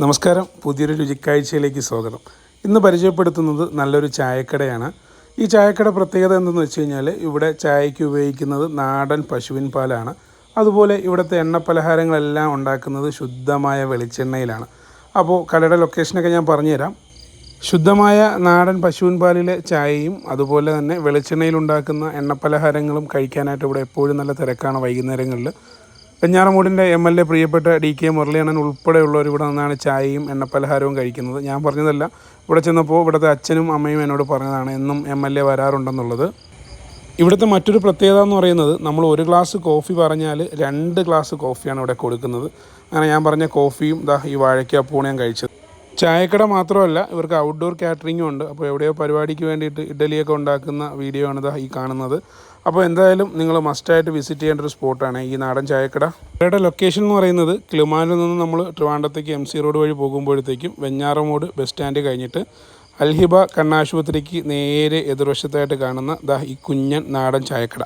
നമസ്കാരം, പുതിയൊരു രുചിക്കാഴ്ചയിലേക്ക് സ്വാഗതം. ഇന്ന് പരിചയപ്പെടുത്തുന്നത് നല്ലൊരു ചായക്കടയാണ്. ഈ ചായക്കട പ്രത്യേകത എന്തെന്ന് വെച്ച് കഴിഞ്ഞാൽ ഇവിടെ ചായയ്ക്ക് ഉപയോഗിക്കുന്നത് നാടൻ പശുവിൻ പാലാണ്. അതുപോലെ ഇവിടുത്തെ എണ്ണ പലഹാരങ്ങളെല്ലാം ഉണ്ടാക്കുന്നത് ശുദ്ധമായ വെളിച്ചെണ്ണയിലാണ്. അപ്പോൾ കടയുടെ ലൊക്കേഷനൊക്കെ ഞാൻ പറഞ്ഞുതരാം. ശുദ്ധമായ നാടൻ പശുവിൻ പാലിലെ ചായയും അതുപോലെ തന്നെ വെളിച്ചെണ്ണയിൽ ഉണ്ടാക്കുന്ന എണ്ണപ്പലഹാരങ്ങളും കഴിക്കാനായിട്ട് ഇവിടെ എപ്പോഴും നല്ല തിരക്കാണ് വൈകുന്നേരങ്ങളിൽ. വെഞ്ഞാറമൂടിൻ്റെ MLA പ്രിയപ്പെട്ട DK മുരളിയണ്ണൻ ഉൾപ്പെടെയുള്ളവർ ഇവിടെ നിന്നാണ് ചായയും എണ്ണപ്പലഹാരവും കഴിക്കുന്നത്. ഞാൻ പറഞ്ഞതല്ല, ഇവിടെ ചെന്നപ്പോൾ ഇവിടുത്തെ അച്ഛനും അമ്മയും എന്നോട് പറഞ്ഞതാണ് എന്നും MLA വരാറുണ്ടെന്നുള്ളത്. ഇവിടുത്തെ മറ്റൊരു പ്രത്യേകത എന്ന് പറയുന്നത് നമ്മൾ ഒരു ഗ്ലാസ് കോഫി പറഞ്ഞാൽ 2 ഗ്ലാസ് കോഫിയാണ് ഇവിടെ കൊടുക്കുന്നത്. അങ്ങനെ ഞാൻ പറഞ്ഞ കോഫിയും ഈ വാഴയ്ക്കാപ്പൂണ് ഞാൻ കഴിച്ചത്. ചായക്കട മാത്രമല്ല, ഇവർക്ക് ഔട്ട്ഡോർ കാറ്ററിങ്ങും ഉണ്ട്. അപ്പോൾ എവിടെയോ പരിപാടിക്ക് വേണ്ടിയിട്ട് ഇഡ്ഡലിയൊക്കെ ഉണ്ടാക്കുന്ന വീഡിയോ ആണ് ഈ കാണുന്നത്. അപ്പോൾ എന്തായാലും നിങ്ങൾ മസ്റ്റായിട്ട് വിസിറ്റ് ചെയ്യേണ്ട ഒരു സ്പോട്ടാണ് ഈ നാടൻ ചായക്കട. ഇവരുടെ ലൊക്കേഷൻ എന്ന് പറയുന്നത് കിളിമാനിൽ നിന്ന് നമ്മൾ ട്രിവാൻഡ്രത്തേക്ക് MC റോഡ് വഴി പോകുമ്പോഴത്തേക്കും വെഞ്ഞാറമൂട് ബസ് സ്റ്റാൻഡ് കഴിഞ്ഞിട്ട് അൽഹിബ കണ്ണാശുപത്രിക്ക് നേരെ എതിർവശത്തായിട്ട് കാണുന്ന ഈ കുഞ്ഞൻ നാടൻ ചായക്കട.